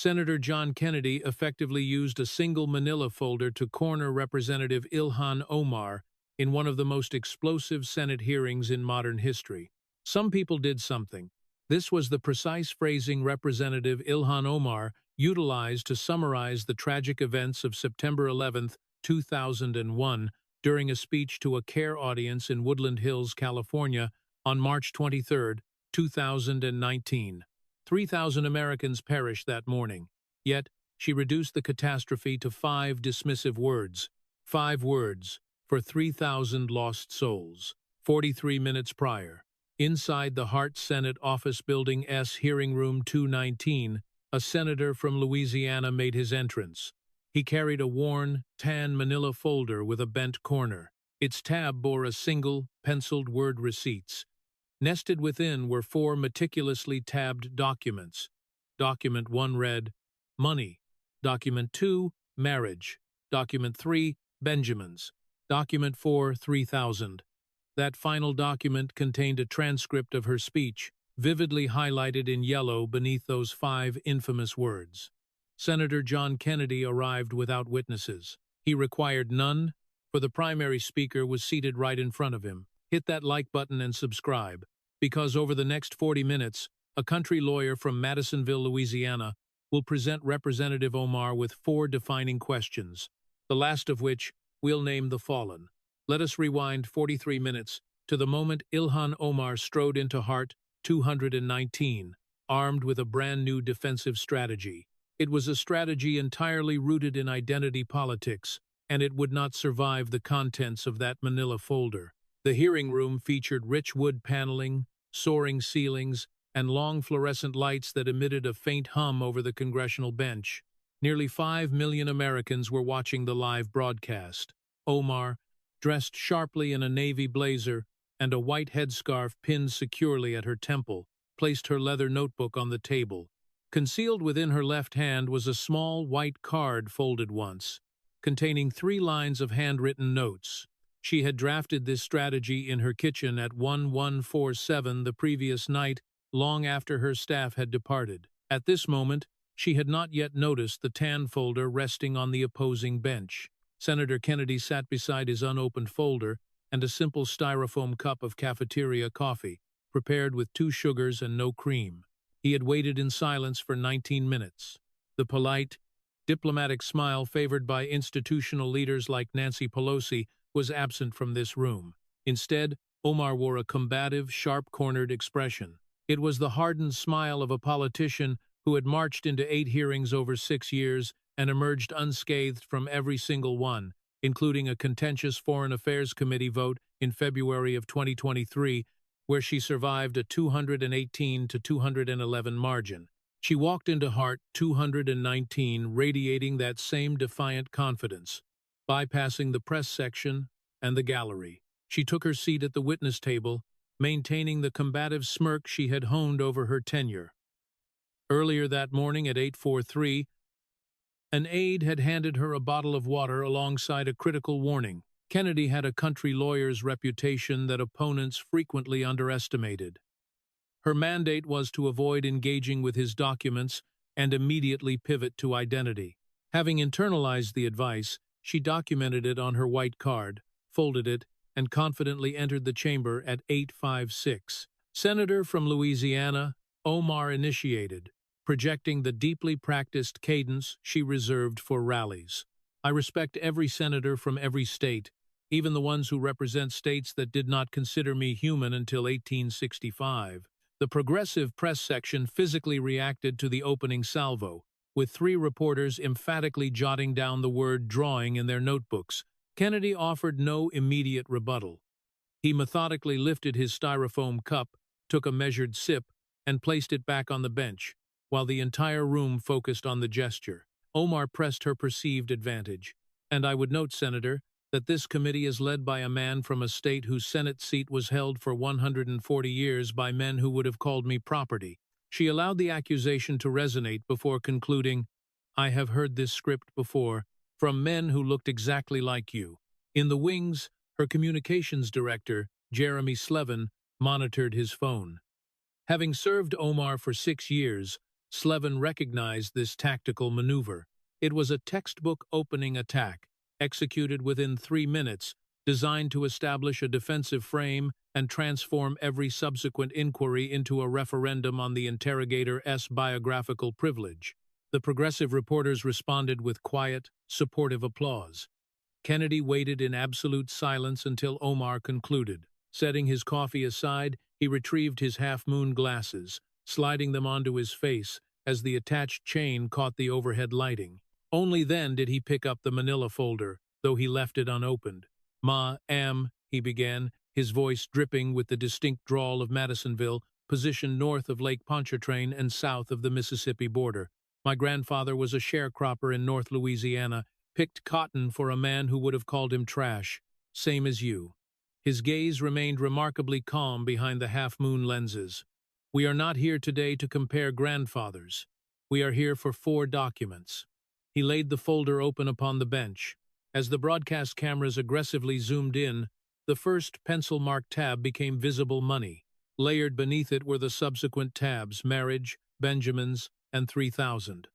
Senator John Kennedy effectively used a single manila folder to corner Representative Ilhan Omar in one of the most explosive Senate hearings in modern history. Some people did something. This was the precise phrasing Representative Ilhan Omar utilized to summarize the tragic events of September 11, 2001, during a speech to a CARE audience in Woodland Hills, California, on March 23, 2019. 3,000 Americans perished that morning. Yet, she reduced the catastrophe to 5 dismissive words. 5 words for 3,000 lost souls. 43 minutes prior, inside the Hart Senate Office Building S Hearing Room 219, a senator from Louisiana made his entrance. He carried a worn, tan manila folder with a bent corner. Its tab bore a single, penciled word receipts. Nested within were 4 meticulously tabbed documents. Document 1 read, Money. Document 2, Marriage. Document 3, Benjamins. Document 4, 3,000. That final document contained a transcript of her speech, vividly highlighted in yellow beneath those 5 infamous words. Senator John Kennedy arrived without witnesses. He required none, for the primary speaker was seated right in front of him. Hit that like button and subscribe, because over the next 40 minutes, a country lawyer from Madisonville, Louisiana, will present Representative Omar with 4 defining questions, the last of which we'll name the fallen. Let us rewind 43 minutes to the moment Ilhan Omar strode into Hart 219, armed with a brand new defensive strategy. It was a strategy entirely rooted in identity politics, and it would not survive the contents of that manila folder. The hearing room featured rich wood paneling, soaring ceilings, and long fluorescent lights that emitted a faint hum over the congressional bench. Nearly 5 million Americans were watching the live broadcast. Omar, dressed sharply in a navy blazer and a white headscarf pinned securely at her temple, placed her leather notebook on the table. Concealed within her left hand was a small white card folded once, containing 3 lines of handwritten notes. She had drafted this strategy in her kitchen at 1147 the previous night, long after her staff had departed. At this moment, she had not yet noticed the tan folder resting on the opposing bench. Senator Kennedy sat beside his unopened folder and a simple styrofoam cup of cafeteria coffee, prepared with 2 sugars and no cream. He had waited in silence for 19 minutes. The polite, diplomatic smile favored by institutional leaders like Nancy Pelosi was absent from this room. Instead, Omar wore a combative, sharp-cornered expression. It was the hardened smile of a politician who had marched into 8 hearings over 6 years and emerged unscathed from every single one, including a contentious Foreign Affairs Committee vote in February of 2023, where she survived a 218 to 211 margin. She walked into Hart 219 radiating that same defiant confidence. Bypassing the press section and the gallery, she took her seat at the witness table, maintaining the combative smirk she had honed over her tenure. Earlier that morning at 8:43, an aide had handed her a bottle of water alongside a critical warning. Kennedy had a country lawyer's reputation that opponents frequently underestimated. Her mandate was to avoid engaging with his documents and immediately pivot to identity. Having internalized the advice, she documented it on her white card, folded it, and confidently entered the chamber at 8:56. Senator from Louisiana, Omar initiated, projecting the deeply practiced cadence she reserved for rallies. I respect every senator from every state, even the ones who represent states that did not consider me human until 1865. The progressive press section physically reacted to the opening salvo, with 3 reporters emphatically jotting down the word drawing in their notebooks. Kennedy offered no immediate rebuttal. He methodically lifted his styrofoam cup, took a measured sip, and placed it back on the bench, while the entire room focused on the gesture. Omar pressed her perceived advantage. And I would note, Senator, that this committee is led by a man from a state whose Senate seat was held for 140 years by men who would have called me property. She allowed the accusation to resonate before concluding, I have heard this script before, from men who looked exactly like you. In the wings, her communications director, Jeremy Slevin, monitored his phone. Having served Omar for 6 years, Slevin recognized this tactical maneuver. It was a textbook opening attack, executed within 3 minutes, designed to establish a defensive frame and transform every subsequent inquiry into a referendum on the interrogator's biographical privilege. The progressive reporters responded with quiet, supportive applause. Kennedy waited in absolute silence until Omar concluded. Setting his coffee aside, he retrieved his half-moon glasses, sliding them onto his face as the attached chain caught the overhead lighting. Only then did he pick up the manila folder, though he left it unopened. "Ma'am," he began, his voice dripping with the distinct drawl of Madisonville, positioned north of Lake Pontchartrain and south of the Mississippi border. "My grandfather was a sharecropper in North Louisiana, picked cotton for a man who would have called him trash, same as you." His gaze remained remarkably calm behind the half-moon lenses. "We are not here today to compare grandfathers. We are here for 4 documents." He laid the folder open upon the bench. As the broadcast cameras aggressively zoomed in, the first pencil-marked tab became visible money. Layered beneath it were the subsequent tabs, marriage, Benjamins, and 3,000.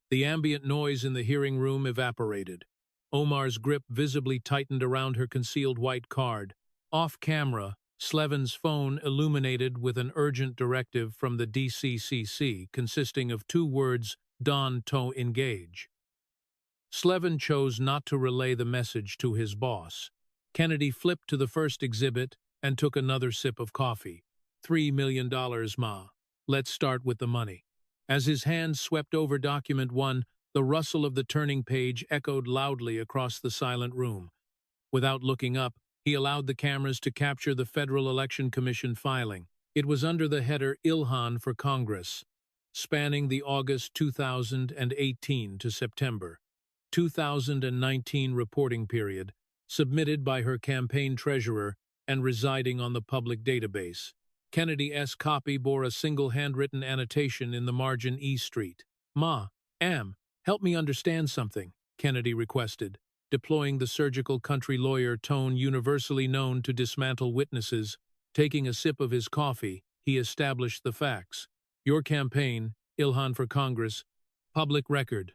The ambient noise in the hearing room evaporated. Omar's grip visibly tightened around her concealed white card. Off-camera, Slevin's phone illuminated with an urgent directive from the DCCC consisting of 2 words, "Don to engage." Slevin chose not to relay the message to his boss. Kennedy flipped to the first exhibit and took another sip of coffee. $3 million, ma. Let's start with the money. As his hand swept over document 1, the rustle of the turning page echoed loudly across the silent room. Without looking up, he allowed the cameras to capture the Federal Election Commission filing. It was under the header Ilhan for Congress, spanning the August 2018 to September 2019 reporting period, submitted by her campaign treasurer and residing on the public database. Kennedy's copy bore a single handwritten annotation in the margin E Street. "Ma'am, help me understand something," Kennedy requested, deploying the surgical country lawyer tone universally known to dismantle witnesses. Taking a sip of his coffee, he established the facts. "Your campaign, Ilhan for Congress, public record.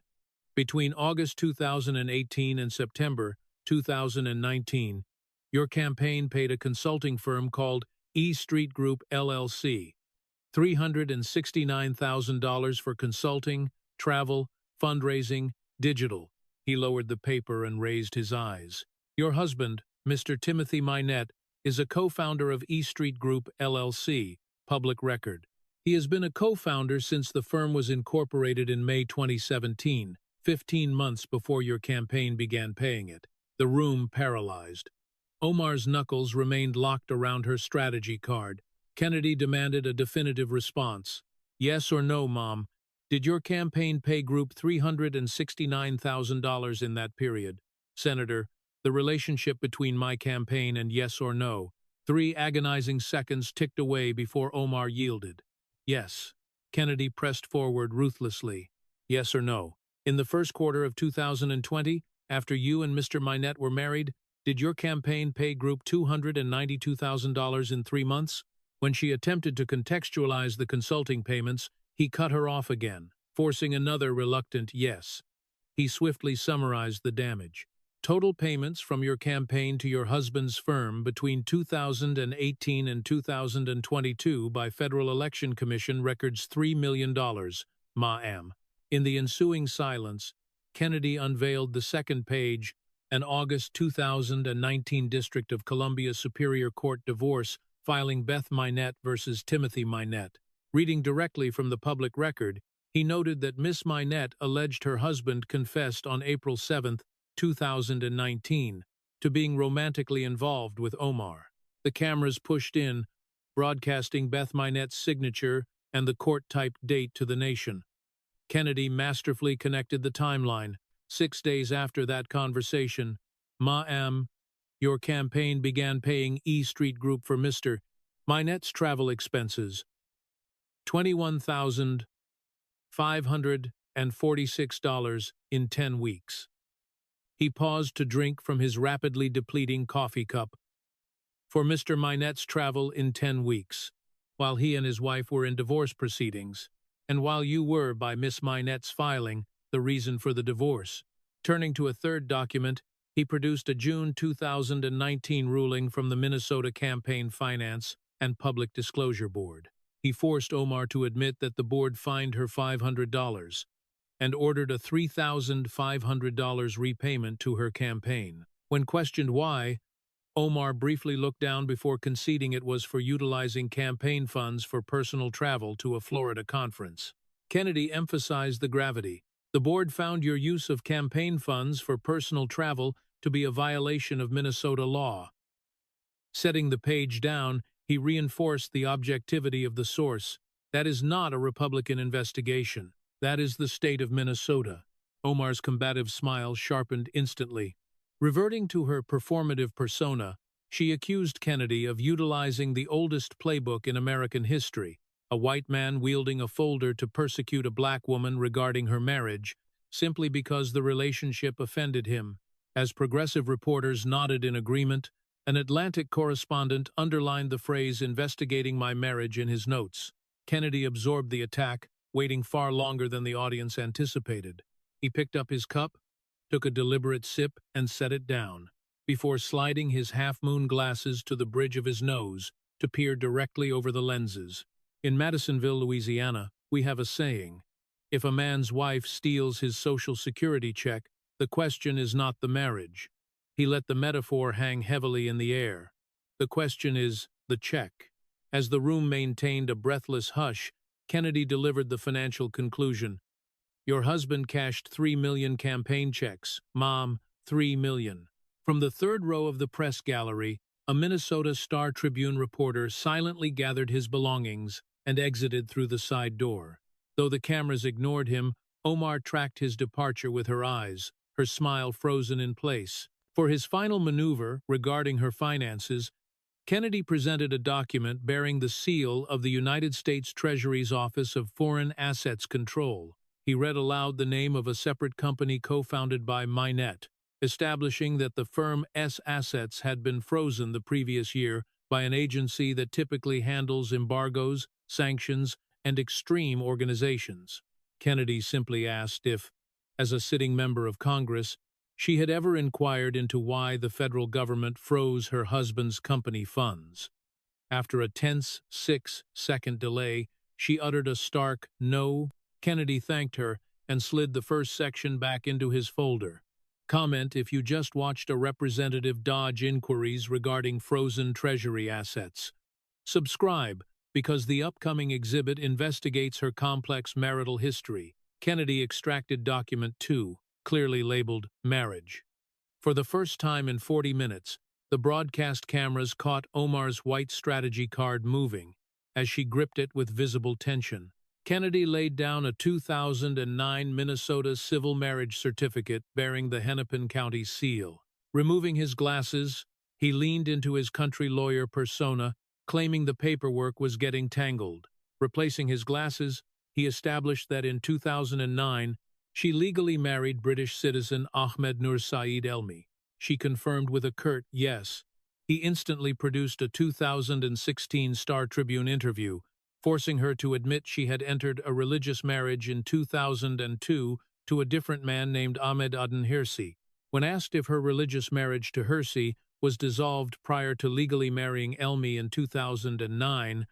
Between August 2018 and September 2019, your campaign paid a consulting firm called E Street Group LLC $369,000 for consulting, travel, fundraising, digital." He lowered the paper and raised his eyes. "Your husband, Mr. Timothy Minette, is a co-founder of E Street Group LLC, public record. He has been a co-founder since the firm was incorporated in May 2017, 15 months before your campaign began paying it." The room paralyzed. Omar's knuckles remained locked around her strategy card. Kennedy demanded a definitive response. "Yes or no, Mom? Did your campaign pay Group $369,000 in that period?" "Senator, the relationship between my campaign and yes or no." 3 agonizing seconds ticked away before Omar yielded. "Yes." Kennedy pressed forward ruthlessly. "Yes or no? In the first quarter of 2020, after you and Mr. Minette were married, did your campaign pay Group $292,000 in 3 months?" When she attempted to contextualize the consulting payments, he cut her off again, forcing another reluctant yes. He swiftly summarized the damage. "Total payments from your campaign to your husband's firm between 2018 and 2022 by Federal Election Commission records $3 million, ma'am." In the ensuing silence, Kennedy unveiled the second page, an August 2019 District of Columbia Superior Court divorce filing Beth Minette versus Timothy Minette. Reading directly from the public record, he noted that Miss Minette alleged her husband confessed on April 7, 2019, to being romantically involved with Omar. The cameras pushed in, broadcasting Beth Minette's signature and the court-typed date to the nation. Kennedy masterfully connected the timeline. 6 days after that conversation, "Ma'am, your campaign began paying E Street Group for Mr. Minette's travel expenses, $21,546 in 10 weeks. He paused to drink from his rapidly depleting coffee cup. "For Mr. Minette's travel in 10 weeks, while he and his wife were in divorce proceedings, And while you were, by Miss Minette's filing, the reason for the divorce. Turning to a third document, he produced a June 2019 ruling from the Minnesota Campaign Finance and Public Disclosure Board. He forced Omar to admit that the board fined her $500 and ordered a $3,500 repayment to her campaign. When questioned why, Omar briefly looked down before conceding it was for utilizing campaign funds for personal travel to a Florida conference. Kennedy emphasized the gravity. The board found your use of campaign funds for personal travel to be a violation of Minnesota law. Setting the page down, he reinforced the objectivity of the source. That is not a Republican investigation. That is the state of Minnesota. Omar's combative smile sharpened instantly. Reverting to her performative persona, she accused Kennedy of utilizing the oldest playbook in American history, a white man wielding a folder to persecute a black woman regarding her marriage, simply because the relationship offended him. As progressive reporters nodded in agreement, an Atlantic correspondent underlined the phrase "investigating my marriage" in his notes. Kennedy absorbed the attack, waiting far longer than the audience anticipated. He picked up his cup, took a deliberate sip, and set it down, before sliding his half-moon glasses to the bridge of his nose to peer directly over the lenses. In Madisonville, Louisiana, we have a saying: if a man's wife steals his Social Security check, the question is not the marriage. He let the metaphor hang heavily in the air. The question is the check. As the room maintained a breathless hush, Kennedy delivered the financial conclusion. Your husband cashed 3 million campaign checks. Mom, 3 million. From the third row of the press gallery, a Minnesota Star-Tribune reporter silently gathered his belongings and exited through the side door. Though the cameras ignored him, Omar tracked his departure with her eyes, her smile frozen in place. For his final maneuver regarding her finances, Kennedy presented a document bearing the seal of the United States Treasury's Office of Foreign Assets Control. He read aloud the name of a separate company co-founded by Minette, establishing that the firm's assets had been frozen the previous year by an agency that typically handles embargoes, sanctions, and extreme organizations. Kennedy simply asked if, as a sitting member of Congress, she had ever inquired into why the federal government froze her husband's company funds. After a tense 6-second delay, she uttered a stark "no." Kennedy thanked her and slid the first section back into his folder. Comment if you just watched a Representative dodge inquiries regarding frozen Treasury assets. Subscribe, because the upcoming exhibit investigates her complex marital history. Kennedy extracted document 2, clearly labeled "Marriage." For the first time in 40 minutes, the broadcast cameras caught Omar's white strategy card moving, as she gripped it with visible tension. Kennedy laid down a 2009 Minnesota civil marriage certificate bearing the Hennepin County seal. Removing his glasses, he leaned into his country lawyer persona, claiming the paperwork was getting tangled. Replacing his glasses, he established that in 2009, she legally married British citizen Ahmed Nur Saeed Elmi. She confirmed with a curt yes. He instantly produced a 2016 Star-Tribune interview, forcing her to admit she had entered a religious marriage in 2002 to a different man named Ahmed Aden Hirsi. When asked if her religious marriage to Hirsi was dissolved prior to legally marrying Elmi in 2009,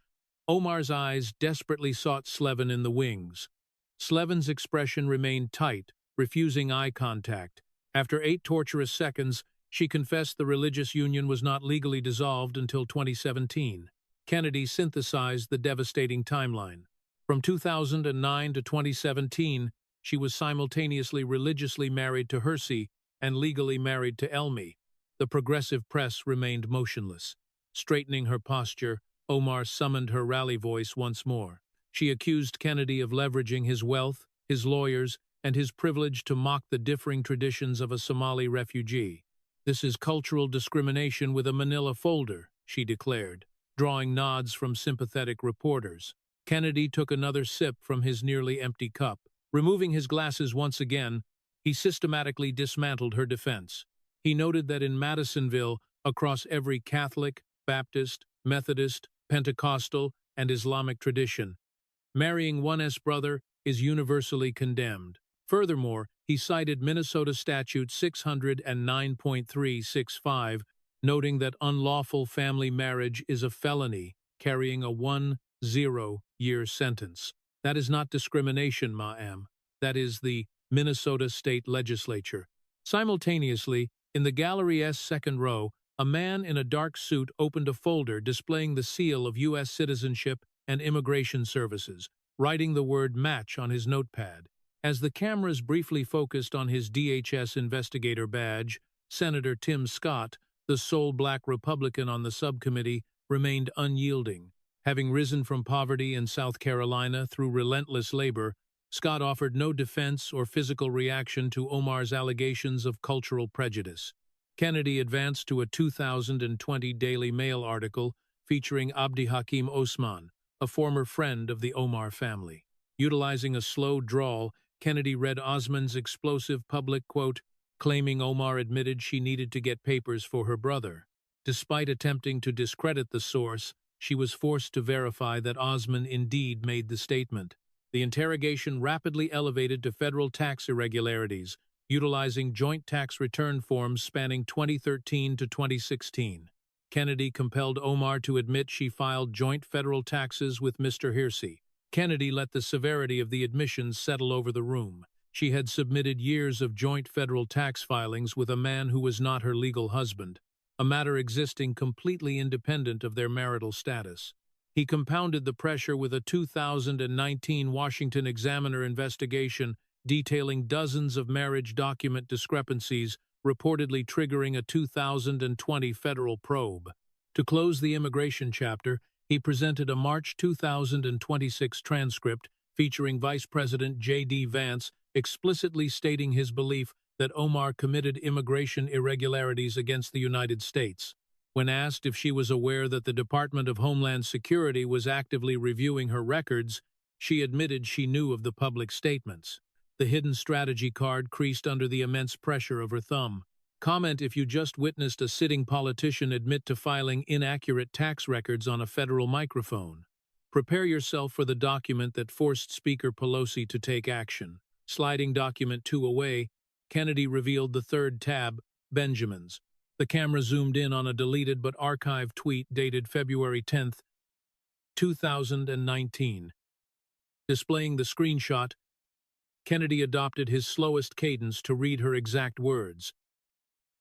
Omar's eyes desperately sought Slevin in the wings. Slevin's expression remained tight, refusing eye contact. After 8 torturous seconds, she confessed the religious union was not legally dissolved until 2017. Kennedy synthesized the devastating timeline. From 2009 to 2017, she was simultaneously religiously married to Hirsi and legally married to Elmi. The progressive press remained motionless. Straightening her posture, Omar summoned her rally voice once more. She accused Kennedy of leveraging his wealth, his lawyers, and his privilege to mock the differing traditions of a Somali refugee. This is cultural discrimination with a manila folder, she declared, drawing nods from sympathetic reporters. Kennedy took another sip from his nearly empty cup. Removing his glasses once again, he systematically dismantled her defense. He noted that in Madisonville, across every Catholic, Baptist, Methodist, Pentecostal, and Islamic tradition, Marrying one's brother is universally condemned. Furthermore, he cited Minnesota Statute 609.365, noting that unlawful family marriage is a felony, carrying a 10-year sentence. That is not discrimination, ma'am. That is the Minnesota State Legislature. Simultaneously, in the gallery's second row, a man in a dark suit opened a folder displaying the seal of U.S. Citizenship and Immigration Services, writing the word match on his notepad. As the cameras briefly focused on his DHS investigator badge, Senator Tim Scott, the sole black Republican on the subcommittee, remained unyielding. Having risen from poverty in South Carolina through relentless labor, Scott offered no defense or physical reaction to Omar's allegations of cultural prejudice. Kennedy advanced to a 2020 Daily Mail article featuring Abdi Hakim Osman, a former friend of the Omar family. Utilizing a slow drawl, Kennedy read Osman's explosive public quote, claiming Omar admitted she needed to get papers for her brother. Despite attempting to discredit the source, she was forced to verify that Osman indeed made the statement. The interrogation rapidly elevated to federal tax irregularities, utilizing joint tax return forms spanning 2013 to 2016. Kennedy compelled Omar to admit she filed joint federal taxes with Mr. Hersey. Kennedy let the severity of the admissions settle over the room. She had submitted years of joint federal tax filings with a man who was not her legal husband, a matter existing completely independent of their marital status. He compounded the pressure with a 2019 Washington Examiner investigation detailing dozens of marriage document discrepancies, reportedly triggering a 2020 federal probe. To close the immigration chapter, he presented a March 2026 transcript featuring Vice President J.D. Vance explicitly stating his belief that Omar committed immigration irregularities against the United States. When asked if she was aware that the Department of Homeland Security was actively reviewing her records, she admitted she knew of the public statements. The hidden strategy card creased under the immense pressure of her thumb. Comment if you just witnessed a sitting politician admit to filing inaccurate tax records on a federal microphone. Prepare yourself for the document that forced Speaker Pelosi to take action. Sliding document 2 away, Kennedy revealed the third tab, Benjamin's. The camera zoomed in on a deleted but archived tweet dated February 10, 2019. Displaying the screenshot, Kennedy adopted his slowest cadence to read her exact words.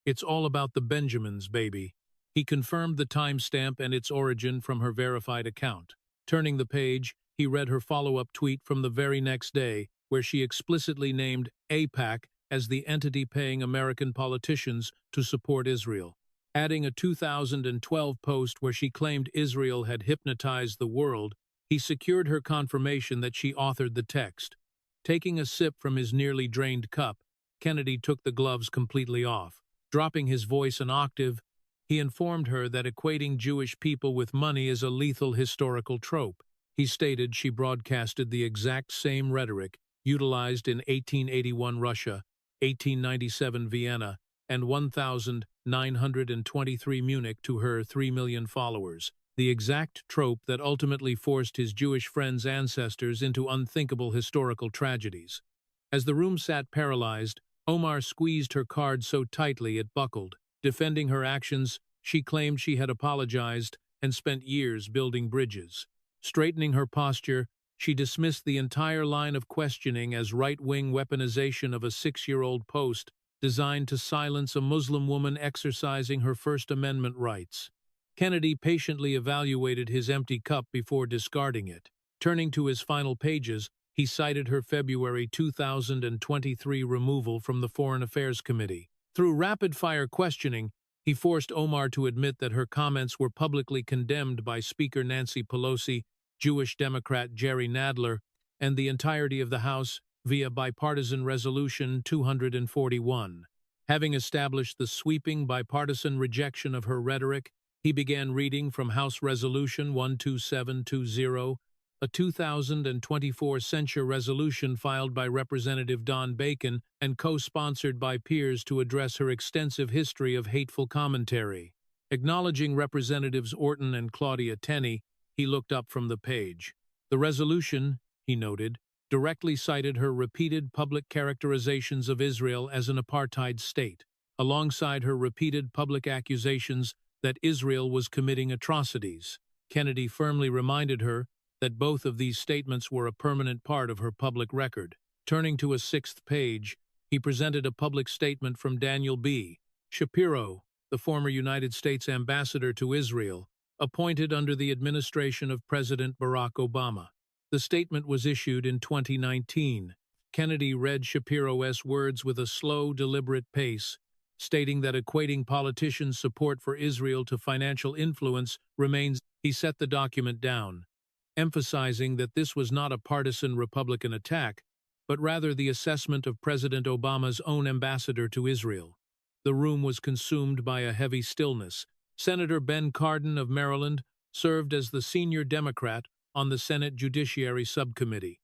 "It's all about the Benjamins, baby." He confirmed the timestamp and its origin from her verified account. Turning the page, he read her follow-up tweet from the very next day, where she explicitly named AIPAC as the entity paying American politicians to support Israel, adding a 2012 post where she claimed Israel had hypnotized the world. He secured her confirmation that she authored the text. Taking a sip from his nearly drained cup, Kennedy took the gloves completely off. Dropping his voice an octave, he informed her that equating Jewish people with money is a lethal historical trope. He stated she broadcasted the exact same rhetoric utilized in 1881 Russia, 1897 Vienna, and 1923 Munich to her 3 million followers, the exact trope that ultimately forced his Jewish friends' ancestors into unthinkable historical tragedies. As the room sat paralyzed, Omar squeezed her card so tightly it buckled. Defending her actions, she claimed she had apologized and spent years building bridges. Straightening her posture, she dismissed the entire line of questioning as right-wing weaponization of a 6-year-old post designed to silence a Muslim woman exercising her First Amendment rights. Kennedy patiently evaluated his empty cup before discarding it. Turning to his final pages, he cited her February 2023 removal from the Foreign Affairs Committee. Through rapid-fire questioning, he forced Omar to admit that her comments were publicly condemned by Speaker Nancy Pelosi, Jewish Democrat Jerry Nadler, and the entirety of the House via bipartisan Resolution 241. Having established the sweeping bipartisan rejection of her rhetoric, he began reading from House Resolution 12720, a 2024 censure resolution filed by Representative Don Bacon and co-sponsored by peers to address her extensive history of hateful commentary. Acknowledging Representatives Orton and Claudia Tenney, he looked up from the page. The resolution, he noted, directly cited her repeated public characterizations of Israel as an apartheid state, alongside her repeated public accusations that Israel was committing atrocities. Kennedy firmly reminded her that both of these statements were a permanent part of her public record. Turning to a sixth page, he presented a public statement from Daniel B. Shapiro, the former United States ambassador to Israel, appointed under the administration of President Barack Obama. The statement was issued in 2019. Kennedy read Shapiro's words with a slow, deliberate pace, stating that equating politicians' support for Israel to financial influence remains. He set the document down, emphasizing that this was not a partisan Republican attack, but rather the assessment of President Obama's own ambassador to Israel. The room was consumed by a heavy stillness. Senator Ben Cardin of Maryland served as the senior Democrat on the Senate Judiciary Subcommittee.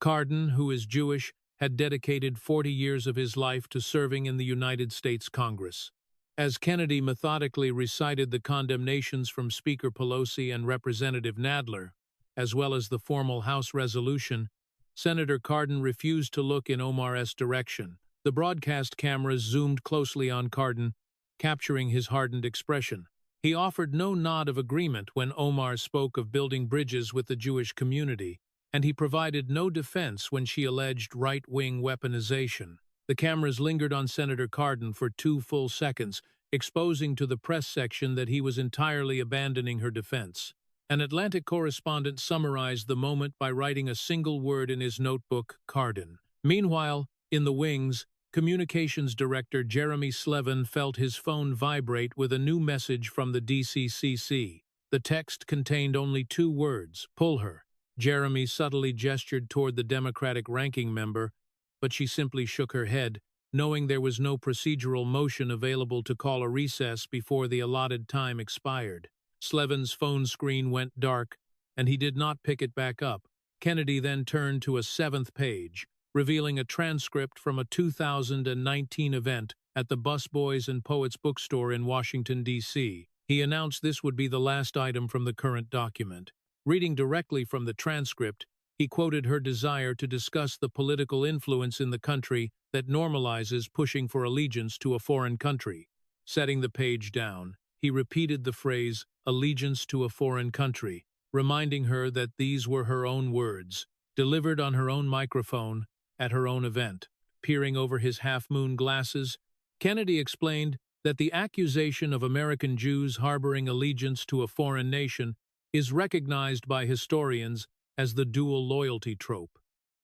Cardin, who is Jewish, had dedicated 40 years of his life to serving in the United States Congress. As Kennedy methodically recited the condemnations from Speaker Pelosi and Representative Nadler, as well as the formal House resolution, Senator Cardin refused to look in Omar's direction. The broadcast cameras zoomed closely on Cardin, capturing his hardened expression. He offered no nod of agreement when Omar spoke of building bridges with the Jewish community, and he provided no defense when she alleged right-wing weaponization. The cameras lingered on Senator Cardin for 2 full seconds, exposing to the press section that he was entirely abandoning her defense. An Atlantic correspondent summarized the moment by writing a single word in his notebook, Cardin. Meanwhile, in the wings, Communications Director Jeremy Slevin felt his phone vibrate with a new message from the DCCC. The text contained only 2 words, "Pull her." Jeremy subtly gestured toward the Democratic ranking member, but she simply shook her head, knowing there was no procedural motion available to call a recess before the allotted time expired. Slevin's phone screen went dark, and he did not pick it back up. Kennedy then turned to a 7th page, revealing a transcript from a 2019 event at the Busboys and Poets bookstore in Washington, D.C. He announced this would be the last item from the current document. Reading directly from the transcript, he quoted her desire to discuss the political influence in the country that normalizes pushing for allegiance to a foreign country. Setting the page down, he repeated the phrase, "allegiance to a foreign country," reminding her that these were her own words, delivered on her own microphone, at her own event. Peering over his half-moon glasses, Kennedy explained that the accusation of American Jews harboring allegiance to a foreign nation is recognized by historians as the dual loyalty trope.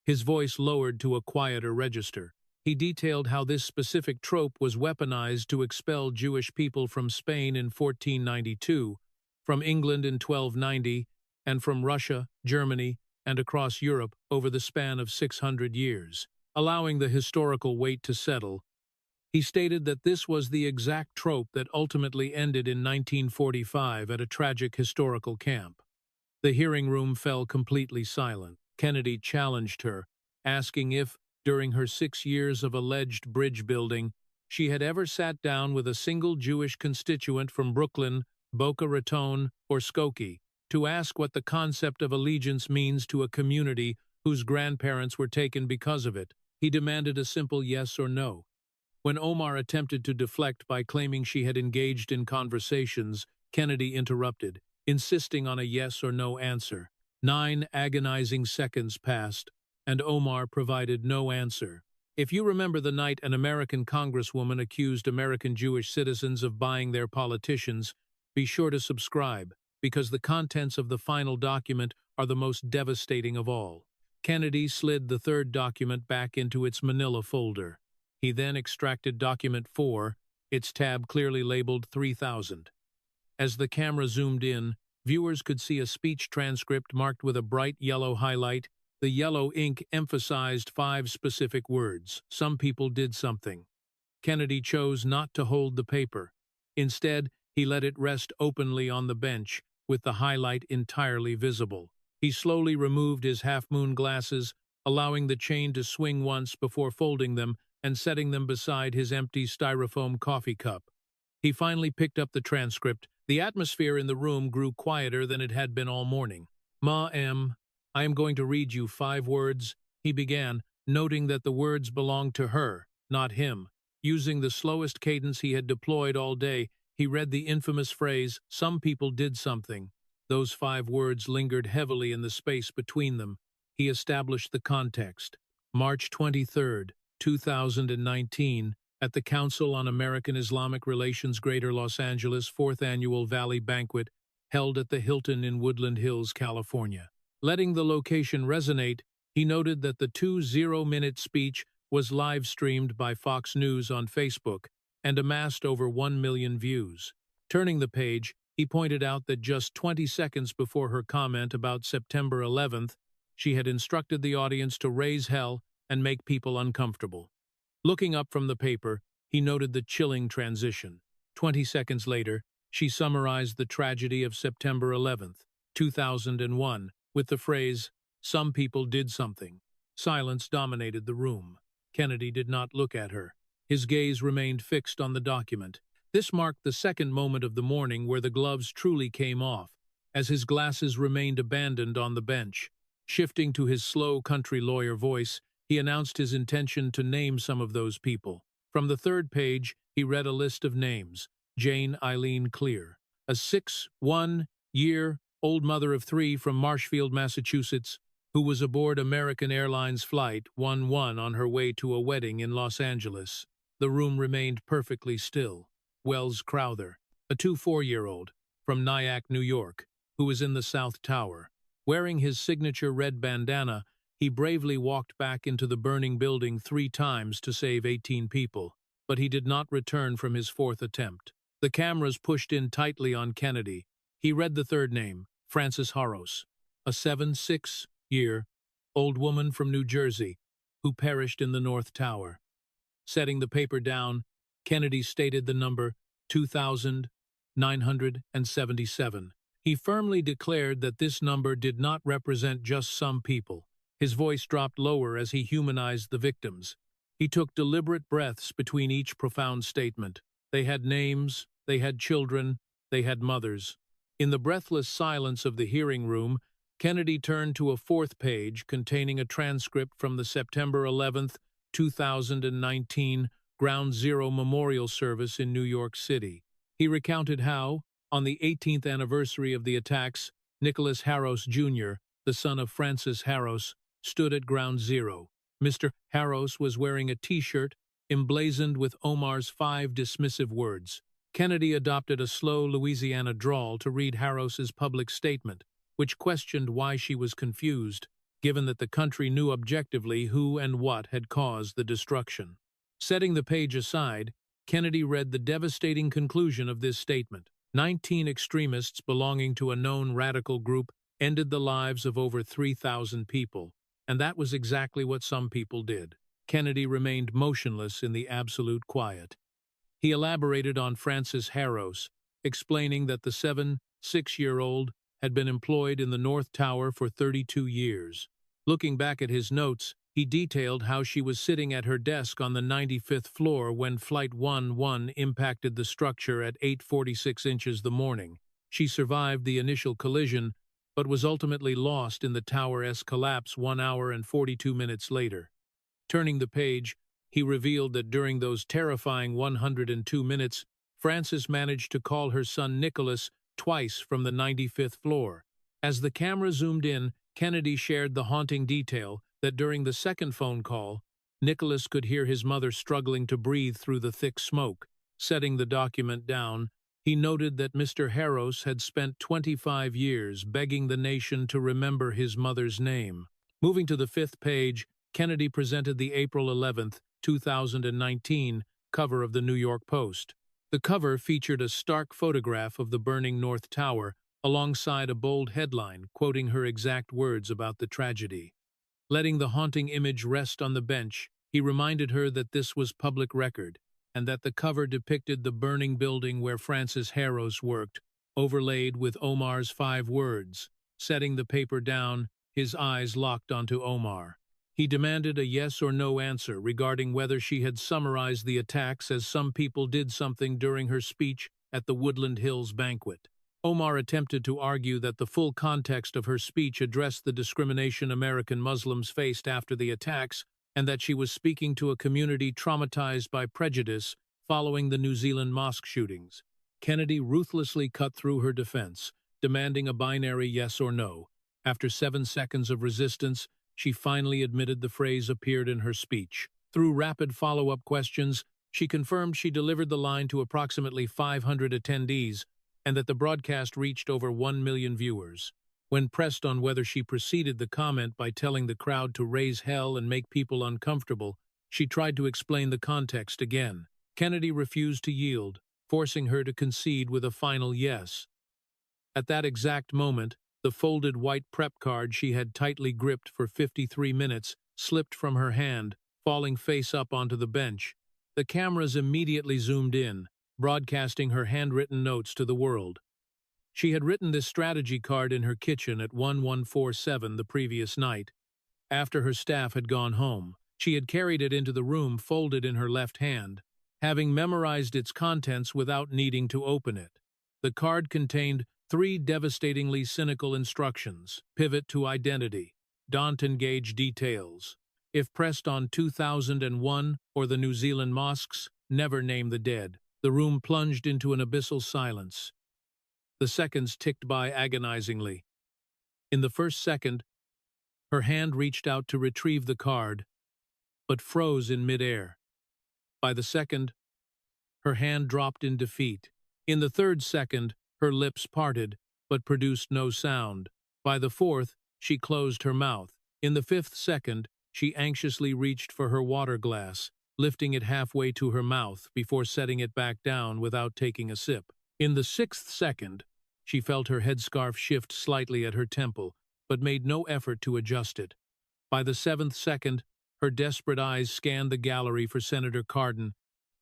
His voice lowered to a quieter register. He detailed how this specific trope was weaponized to expel Jewish people from Spain in 1492, from England in 1290, and from Russia, Germany, and across Europe over the span of 600 years. Allowing the historical weight to settle, he stated that this was the exact trope that ultimately ended in 1945 at a tragic historical camp. The hearing room fell completely silent. Kennedy challenged her, asking if, during her 6 years of alleged bridge building, she had ever sat down with a single Jewish constituent from Brooklyn, Boca Raton, or Skokie, to ask what the concept of allegiance means to a community whose grandparents were taken because of it. He demanded a simple yes or no. When Omar attempted to deflect by claiming she had engaged in conversations, Kennedy interrupted, insisting on a yes or no answer. 9 agonizing seconds passed, and Omar provided no answer. If you remember the night an American congresswoman accused American Jewish citizens of buying their politicians, be sure to subscribe, because the contents of the final document are the most devastating of all. Kennedy slid the 3rd document back into its manila folder. He then extracted document 4, its tab clearly labeled 3000. As the camera zoomed in, viewers could see a speech transcript marked with a bright yellow highlight. The yellow ink emphasized 5 specific words. Some people did something. Kennedy chose not to hold the paper. Instead, he let it rest openly on the bench, with the highlight entirely visible. He slowly removed his half-moon glasses, allowing the chain to swing once before folding them and setting them beside his empty styrofoam coffee cup. He finally picked up the transcript. The atmosphere in the room grew quieter than it had been all morning. "Ma'am," I am going to read you 5 words, he began, noting that the words belonged to her, not him. Using the slowest cadence he had deployed all day, he read the infamous phrase, "Some people did something." Those 5 words lingered heavily in the space between them. He established the context. March 23, 2019, at the Council on American Islamic Relations Greater Los Angeles 4th Annual Valley Banquet, held at the Hilton in Woodland Hills, California. Letting the location resonate, he noted that the 20-minute speech was live-streamed by Fox News on Facebook and amassed over 1 million views. Turning the page, he pointed out that just 20 seconds before her comment about September 11th, she had instructed the audience to raise hell and make people uncomfortable. Looking up from the paper, he noted the chilling transition. 20 seconds later, she summarized the tragedy of September 11th, 2001, with the phrase, "Some people did something." Silence dominated the room. Kennedy did not look at her. His gaze remained fixed on the document. This marked the second moment of the morning where the gloves truly came off, as his glasses remained abandoned on the bench. Shifting to his slow country lawyer voice, he announced his intention to name some of those people. From the third page, he read a list of names. Jane Eileen Clear, a 61-year-old mother of 3 from Marshfield, Massachusetts, who was aboard American Airlines Flight 11 on her way to a wedding in Los Angeles. The room remained perfectly still. Wells Crowther, a 24-year-old from Nyack, New York, who was in the South Tower. Wearing his signature red bandana, he bravely walked back into the burning building 3 times to save 18 people, but he did not return from his 4th attempt. The cameras pushed in tightly on Kennedy. He read the third name, Frances Haros, a 76-year-old woman from New Jersey, who perished in the North Tower. Setting the paper down, Kennedy stated the number 2,977. He firmly declared that this number did not represent just some people. His voice dropped lower as he humanized the victims. He took deliberate breaths between each profound statement. They had names, they had children, they had mothers. In the breathless silence of the hearing room, Kennedy turned to a 4th page containing a transcript from the September 11, 2019 Ground Zero Memorial Service in New York City. He recounted how, on the 18th anniversary of the attacks, Nicholas Haros Jr., the son of Frances Haros, stood at Ground Zero. Mr. Haros was wearing a T-shirt emblazoned with Omar's 5 dismissive words. Kennedy adopted a slow Louisiana drawl to read Haros's public statement, which questioned why she was confused, given that the country knew objectively who and what had caused the destruction. Setting the page aside, Kennedy read the devastating conclusion of this statement. 19 extremists belonging to a known radical group ended the lives of over 3,000 people, and that was exactly what some people did. Kennedy remained motionless in the absolute quiet. He elaborated on Frances Haros, explaining that the 76-year-old had been employed in the North Tower for 32 years. Looking back at his notes, he detailed how she was sitting at her desk on the 95th floor when Flight 11 impacted the structure at 8:46 inches the morning. She survived the initial collision, but was ultimately lost in the tower's collapse 1 hour and 42 minutes later. Turning the page, he revealed that during those terrifying 102 minutes, Frances managed to call her son Nicholas twice from the 95th floor. As the camera zoomed in, Kennedy shared the haunting detail that during the second phone call, Nicholas could hear his mother struggling to breathe through the thick smoke. Setting the document down, he noted that Mr. Haros had spent 25 years begging the nation to remember his mother's name. Moving to the 5th page, Kennedy presented the April 11, 2019 cover of the New York Post. The cover featured a stark photograph of the burning North Tower alongside a bold headline quoting her exact words about the tragedy. Letting the haunting image rest on the bench, he reminded her that this was public record, and that the cover depicted the burning building where Frances Haros worked, overlaid with Omar's 5 words. Setting the paper down, his eyes locked onto Omar. He demanded a yes or no answer regarding whether she had summarized the attacks as some people did something during her speech at the Woodland Hills banquet. Omar attempted to argue that the full context of her speech addressed the discrimination American Muslims faced after the attacks and that she was speaking to a community traumatized by prejudice following the New Zealand mosque shootings. Kennedy ruthlessly cut through her defense, demanding a binary yes or no. After 7 seconds of resistance, she finally admitted the phrase appeared in her speech. Through rapid follow-up questions, she confirmed she delivered the line to approximately 500 attendees and that the broadcast reached over 1 million viewers. When pressed on whether she preceded the comment by telling the crowd to raise hell and make people uncomfortable, she tried to explain the context again. Kennedy refused to yield, forcing her to concede with a final yes. At that exact moment, the folded white prep card she had tightly gripped for 53 minutes slipped from her hand, falling face up onto the bench. The cameras immediately zoomed in, broadcasting her handwritten notes to the world. She had written this strategy card in her kitchen at 1147 the previous night. After her staff had gone home, she had carried it into the room folded in her left hand, having memorized its contents without needing to open it. The card contained 3 devastatingly cynical instructions: pivot to identity, don't engage details. If pressed on 2001 or the New Zealand mosques, never name the dead. The room plunged into an abyssal silence. The seconds ticked by agonizingly. In the first second, her hand reached out to retrieve the card, but froze in midair. By the second, her hand dropped in defeat. In the third second, her lips parted, but produced no sound. By the fourth, she closed her mouth. In the fifth second, she anxiously reached for her water glass, lifting it halfway to her mouth before setting it back down without taking a sip. In the sixth second, she felt her headscarf shift slightly at her temple, but made no effort to adjust it. By the seventh second, her desperate eyes scanned the gallery for Senator Cardin,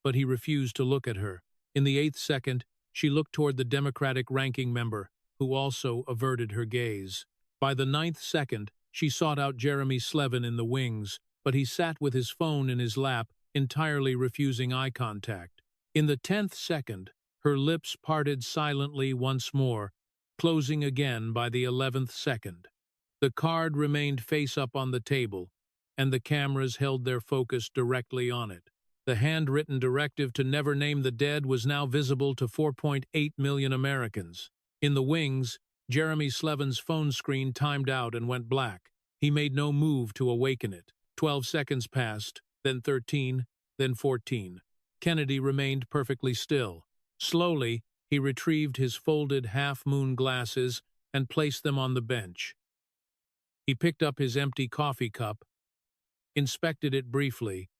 but he refused to look at her. In the eighth second, she looked toward the Democratic ranking member, who also averted her gaze. By the ninth second, she sought out Jeremy Slevin in the wings, but he sat with his phone in his lap, entirely refusing eye contact. In the 10th second, her lips parted silently once more, closing again by the 11th second. The card remained face up on the table, and the cameras held their focus directly on it. The handwritten directive to never name the dead was now visible to 4.8 million Americans. In the wings, Jeremy Slevin's phone screen timed out and went black. He made no move to awaken it. 12 seconds passed, then 13, then 14. Kennedy remained perfectly still. Slowly, he retrieved his folded half-moon glasses and placed them on the bench. He picked up his empty coffee cup, inspected it briefly,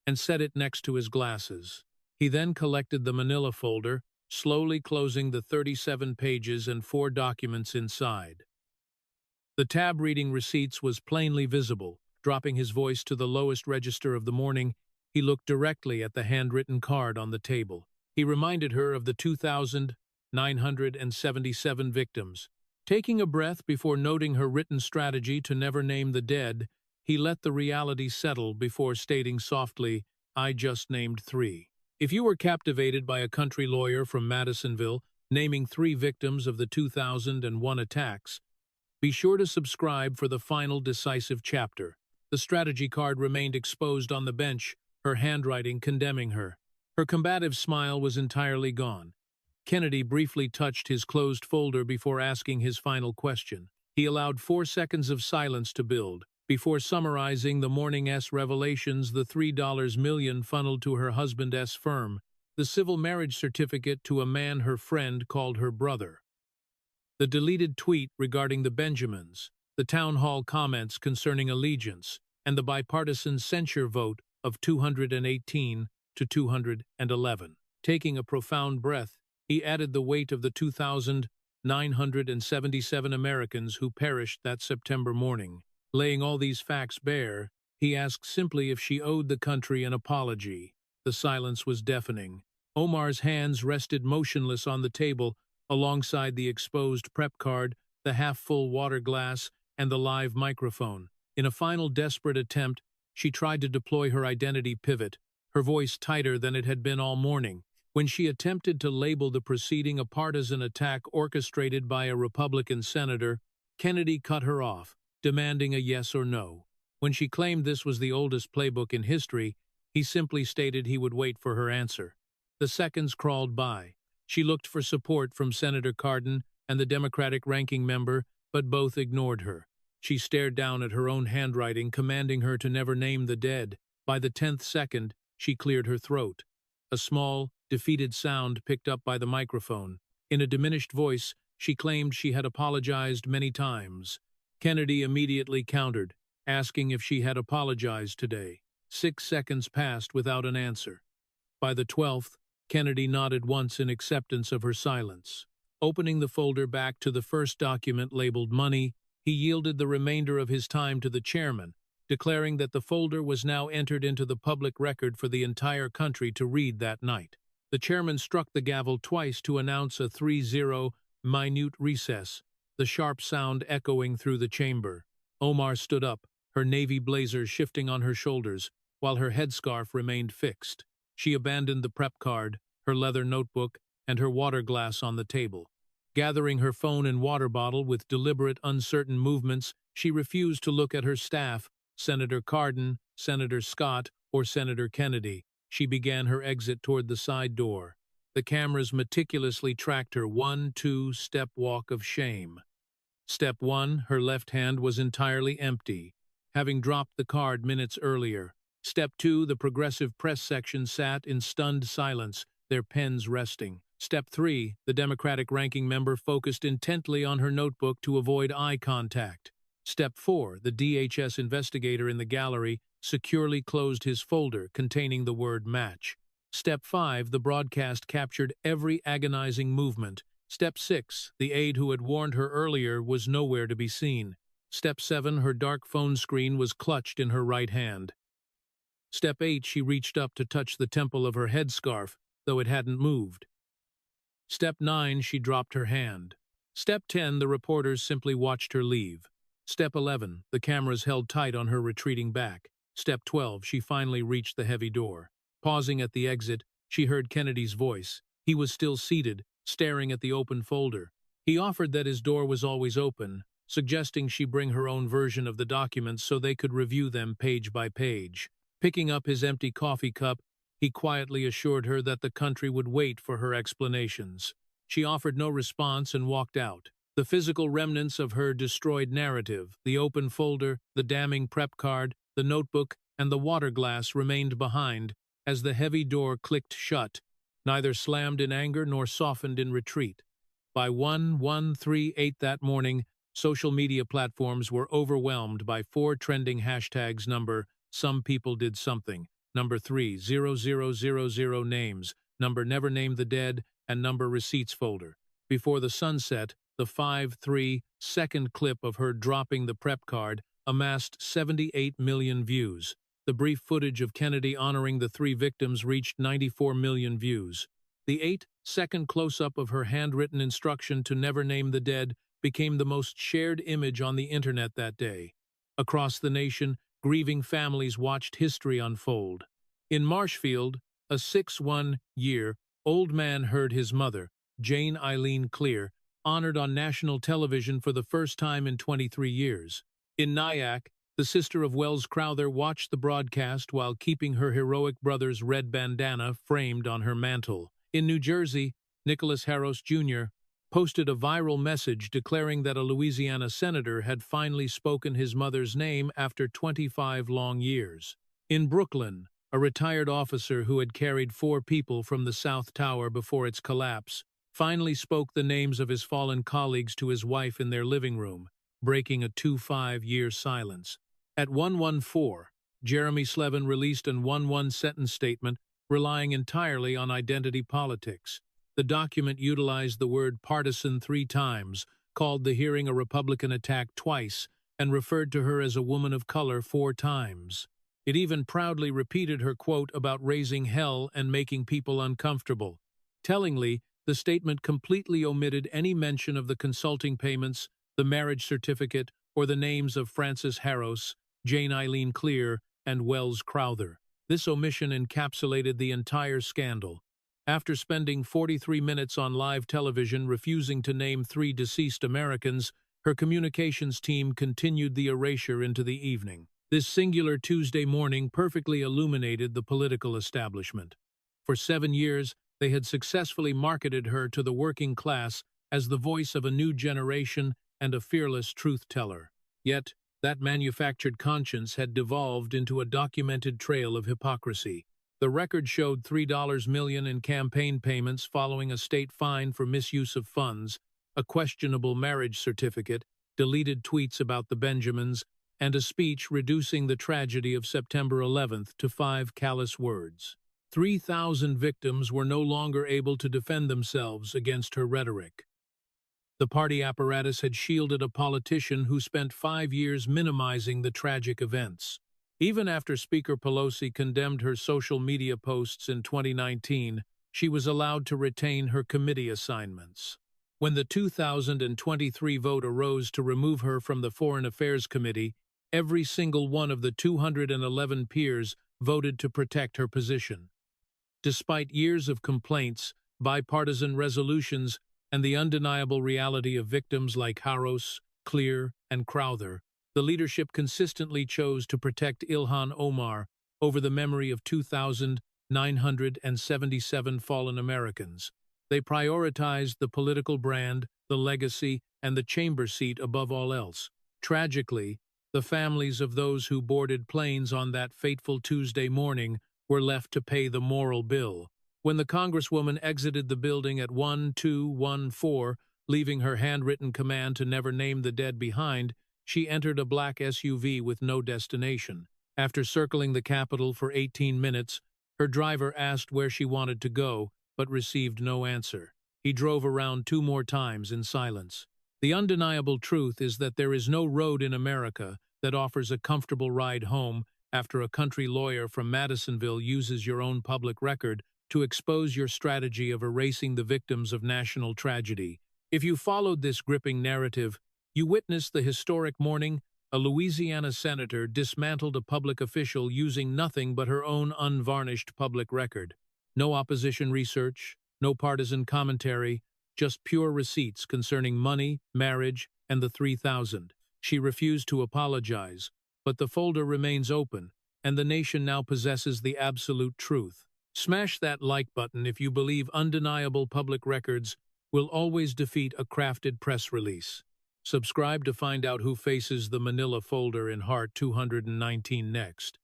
and set it next to his glasses. He then collected the manila folder, slowly closing the 37 pages and 4 documents inside. The tab reading receipts was plainly visible. Dropping his voice to the lowest register of the morning, he looked directly at the handwritten card on the table. He reminded her of the 2,977 victims. Taking a breath before noting her written strategy to never name the dead, he let the reality settle before stating softly, "I just named 3. If you were captivated by a country lawyer from Madisonville naming 3 victims of the 2001 attacks, be sure to subscribe for the final decisive chapter." The strategy card remained exposed on the bench, her handwriting condemning her. Her combative smile was entirely gone. Kennedy briefly touched his closed folder before asking his final question. He allowed 4 seconds of silence to build, before summarizing the morning's revelations: the $3 million funneled to her husband's firm, the civil marriage certificate to a man her friend called her brother, the deleted tweet regarding the Benjamins, the town hall comments concerning allegiance, and the bipartisan censure vote of 218 to 211. Taking a profound breath, he added the weight of the 2,977 Americans who perished that September morning. Laying all these facts bare, he asked simply if she owed the country an apology. The silence was deafening. Omar's hands rested motionless on the table, alongside the exposed prep card, the half-full water glass, and the live microphone. In a final desperate attempt, she tried to deploy her identity pivot, her voice tighter than it had been all morning. When she attempted to label the proceeding a partisan attack orchestrated by a Republican senator, Kennedy cut her off, demanding a yes or no. When she claimed this was the oldest playbook in history, he simply stated he would wait for her answer. The seconds crawled by. She looked for support from Senator Cardin and the Democratic ranking member, but both ignored her. She stared down at her own handwriting, commanding her to never name the dead. By the 10th second, she cleared her throat. A small, defeated sound picked up by the microphone. In a diminished voice, she claimed she had apologized many times. Kennedy immediately countered, asking if she had apologized today. 6 seconds passed without an answer. By the 12th, Kennedy nodded once in acceptance of her silence. Opening the folder back to the first document labeled Money, he yielded the remainder of his time to the chairman, declaring that the folder was now entered into the public record for the entire country to read that night. The chairman struck the gavel twice to announce a 3-0 minute recess, the sharp sound echoing through the chamber. Omar stood up, her navy blazer shifting on her shoulders, while her headscarf remained fixed. She abandoned the prep card, her leather notebook, and her water glass on the table. Gathering her phone and water bottle with deliberate, uncertain movements, she refused to look at her staff, Senator Cardin, Senator Scott, or Senator Kennedy. She began her exit toward the side door. The cameras meticulously tracked her 1-2 step walk of shame. Step 1, her left hand was entirely empty, having dropped the card minutes earlier. Step 2, the progressive press section sat in stunned silence, their pens resting. Step 3, the Democratic ranking member focused intently on her notebook to avoid eye contact. Step 4, the DHS investigator in the gallery securely closed his folder containing the word match. Step 5, the broadcast captured every agonizing movement. Step 6, the aide who had warned her earlier was nowhere to be seen. Step 7, her dark phone screen was clutched in her right hand. Step 8, she reached up to touch the temple of her headscarf, though it hadn't moved. Step 9, she dropped her hand. Step 10, the reporters simply watched her leave. Step 11, the cameras held tight on her retreating back. Step 12, she finally reached the heavy door. Pausing at the exit, she heard Kennedy's voice. He was still seated, staring at the open folder. He offered that his door was always open, suggesting she bring her own version of the documents so they could review them page by page. Picking up his empty coffee cup, he quietly assured her that the country would wait for her explanations. She offered no response and walked out. The physical remnants of her destroyed narrative, the open folder, the damning prep card, the notebook, and the water glass remained behind as the heavy door clicked shut, neither slammed in anger nor softened in retreat. By 1:38 that morning, social media platforms were overwhelmed by 4 trending hashtags: number "Some People Did Something", number 3,000 names, number "Never Name the Dead", and number "Receipts Folder". Before the sun set, the 5.3-second clip of her dropping the prep card amassed 78 million views. The brief footage of Kennedy honoring the 3 victims reached 94 million views. The 8-second close-up of her handwritten instruction to never name the dead became the most shared image on the internet that day. Across the nation, grieving families watched history unfold. In Marshfield, a 61-year-old man heard his mother, Jane Eileen Clear, honored on national television for the first time in 23 years. In Nyack, the sister of Wells Crowther watched the broadcast while keeping her heroic brother's red bandana framed on her mantle. In New Jersey, Nicholas Harros Jr. posted a viral message declaring that a Louisiana senator had finally spoken his mother's name after 25 long years. In Brooklyn, a retired officer who had carried 4 people from the South Tower before its collapse finally spoke the names of his fallen colleagues to his wife in their living room, breaking a 25-year silence. At 1:14, Jeremy Slevin released an 1-sentence statement relying entirely on identity politics. The document utilized the word partisan 3 times, called the hearing a Republican attack twice, and referred to her as a woman of color 4 times. It even proudly repeated her quote about raising hell and making people uncomfortable. Tellingly, the statement completely omitted any mention of the consulting payments, the marriage certificate, or the names of Francis Harros, Jane Eileen Clear, and Wells Crowther. This omission encapsulated the entire scandal. After spending 43 minutes on live television refusing to name 3 deceased Americans, her communications team continued the erasure into the evening. This singular Tuesday morning perfectly illuminated the political establishment. For 7 years, they had successfully marketed her to the working class as the voice of a new generation and a fearless truth-teller. Yet, that manufactured conscience had devolved into a documented trail of hypocrisy. The record showed $3 million in campaign payments following a state fine for misuse of funds, a questionable marriage certificate, deleted tweets about the Benjamins, and a speech reducing the tragedy of September 11th to 5 callous words. 3,000 victims were no longer able to defend themselves against her rhetoric. The party apparatus had shielded a politician who spent 5 years minimizing the tragic events. Even after Speaker Pelosi condemned her social media posts in 2019, she was allowed to retain her committee assignments. When the 2023 vote arose to remove her from the Foreign Affairs Committee, every single one of the 211 peers voted to protect her position. Despite years of complaints, bipartisan resolutions, and the undeniable reality of victims like Harros, Clear, and Crowther, the leadership consistently chose to protect Ilhan Omar over the memory of 2,977 fallen Americans. They prioritized the political brand, the legacy, and the chamber seat above all else. Tragically, the families of those who boarded planes on that fateful Tuesday morning were left to pay the moral bill. When the Congresswoman exited the building at 1214, leaving her handwritten command to never name the dead behind, she entered a black SUV with no destination. After circling the Capitol for 18 minutes, her driver asked where she wanted to go, but received no answer. He drove around 2 more times in silence. The undeniable truth is that there is no road in America that offers a comfortable ride home after a country lawyer from Madisonville uses your own public record to expose your strategy of erasing the victims of national tragedy. If you followed this gripping narrative, you witnessed the historic morning a Louisiana senator dismantled a public official using nothing but her own unvarnished public record. No opposition research, no partisan commentary, just pure receipts concerning money, marriage, and the 3,000. She refused to apologize, but the folder remains open, and the nation now possesses the absolute truth. Smash that like button if you believe undeniable public records will always defeat a crafted press release. Subscribe to find out who faces the Manila folder in Heart 219 next.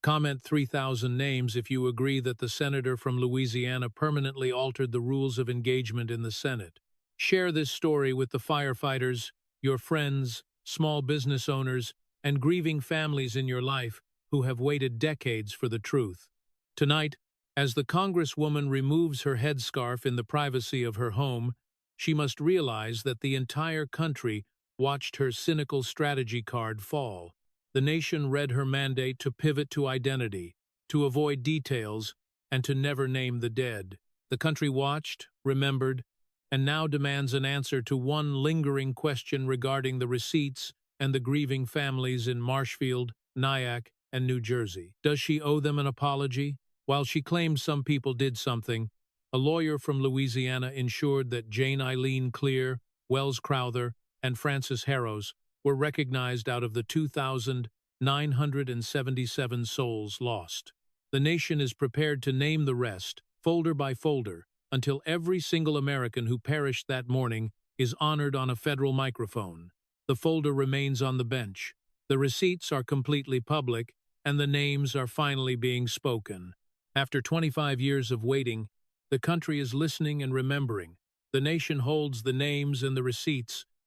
Comment 3,000 names if you agree that the senator from Louisiana permanently altered the rules of engagement in the Senate. Share this story with the firefighters, your friends, small business owners, and grieving families in your life who have waited decades for the truth. Tonight, as the Congresswoman removes her headscarf in the privacy of her home, she must realize that the entire country watched her cynical strategy card fall. The nation read her mandate to pivot to identity, to avoid details, and to never name the dead. The country watched, remembered, and now demands an answer to one lingering question regarding the receipts and the grieving families in Marshfield, Nyack, and New Jersey. Does she owe them an apology? While she claims some people did something, a lawyer from Louisiana ensured that Jane Eileen Clear, Wells Crowther, and Francis Harros were recognized out of the 2,977 souls lost. The nation is prepared to name the rest, folder by folder, until every single American who perished that morning is honored on a federal microphone. The folder remains on the bench. The receipts are completely public, and the names are finally being spoken. After 25 years of waiting, the country is listening and remembering. The nation holds the names and the receipts,